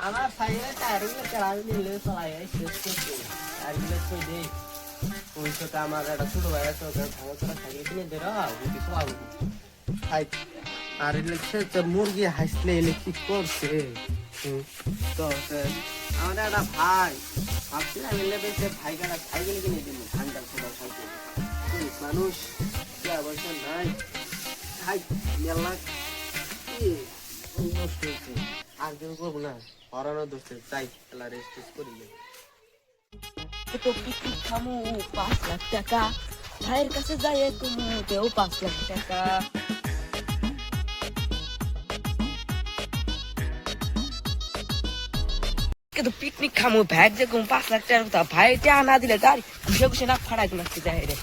আমার সাইকেলে টায়ারগুলো কেড়াই নিলে চালাই শেষ করছে টায়ারগুলো কই দেই ওই সাথে আমার একটা ছোট ভাই আছে ওকে ভাঙা চোরা সাইকেল কিনে দে রা বুঝি সব খাই আর ইলেকশন তো মুরগি হাসলে এলে কি করছে তো আমার একটা ভাই ভাবছিলাম এলে বেশি ভাই কাটা সাইকেল কিনে দিল ঠান্ডার ছোট সাইকেল মানুষ কি অবস্থা নাই খাই মেলা কি নষ্ট হয়েছে আর কেউ করবো না হরানো দোষে চাই খেলা রেস্ট করি তো পিকনিক খামু 5 লাখ টাকা ভাইয়ের কাছে যাই কমুতেও 5 লাখ টাকা কিন্তু পিকনিক খামু ভাগ যে কম 5 লাখ টাকা কথা ভাই টা না দিলে তার ঘুষে ঘুষে না ফাড়াই মারতে যায় রে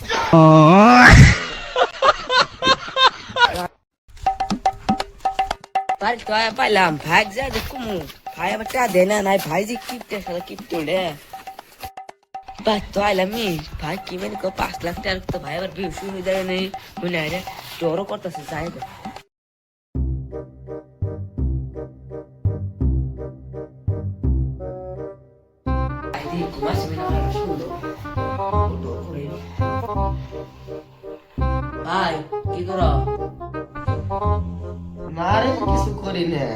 ভাই তো পাইলাম ভাগ যা যে কমু ভাই আবার টা দেনা নাই ভাই যে কিপটে সারা কিপটে রে ভাই তো আইলাম ভাই কি মানে 5 লাখ টাকা তো ভাই আবার বিউসু হয়ে যায় নেই মনে হয় রে তোরও করতেছে যাই রে ভাই কি করো না রে কিছু করি না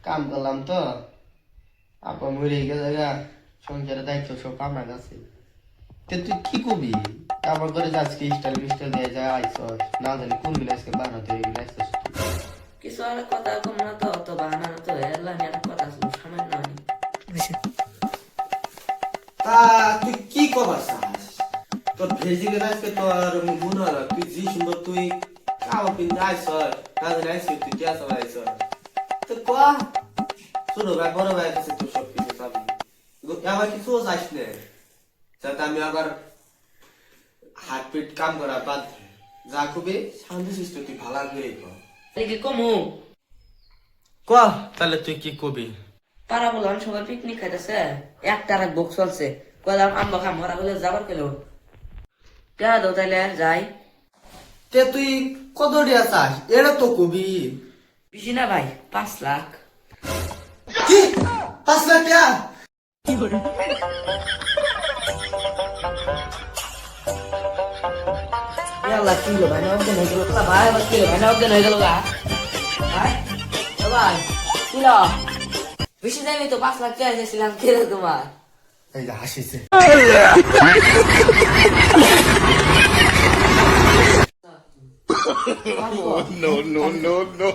কাম করলাম তো আপা মরে গেছে সংসারের দায়িত্ব সব আমার কাছে তুই কি করবি আমার ঘরে আজকে স্টাইল মিস্টাইল দিয়ে যায় আইসস না জানি কোন মিলে আজকে বানাতে হয়ে গেলে আইসস কিছু আর কথা কম না তো তো বাহানা না তো এলা নিয়ে কথা শুনো সামান্য নাই তা তুই কি করবার চাস তোর ভেজি গেলে আজকে তোর গুণ হলো তুই জি সুন্দর তুই কাও পিন্দা আইসস না জানি আইসস তুই কে আসা আইসস তো কোয়া শুনো ভাই বড় ভাই কাছে তো সব কিছু পাবি আমার কিছু চাইস না যাতে আমি আবার হাত পেট কাম করা বাদ যা খুবই শান্তি শিষ্ট তুই ভালো করে কি কমু ক তাহলে তুই কি কবি পারা বললাম সবাই পিকনিক খাইতেছে একটা রাখ বক্স চলছে কলাম আম্মা খাম মরা বলে যাবার কেন কে দাও তাইলে যাই তে তুই কত দিয়া চাস এটা তো কবি বেশি না ভাই 5 লাখ কি 5 লাখ টাকা কি করে याला किलो भाई ना ओके नहीं गलो भाई बस किलो भाई ना ओके नहीं गलो का भाई ओ भाई किलो বেশি দামি তো 5 লাখ টাকা দিয়েছিলাম কিলো তোমার এই যে হাসিছে No, no, no, no.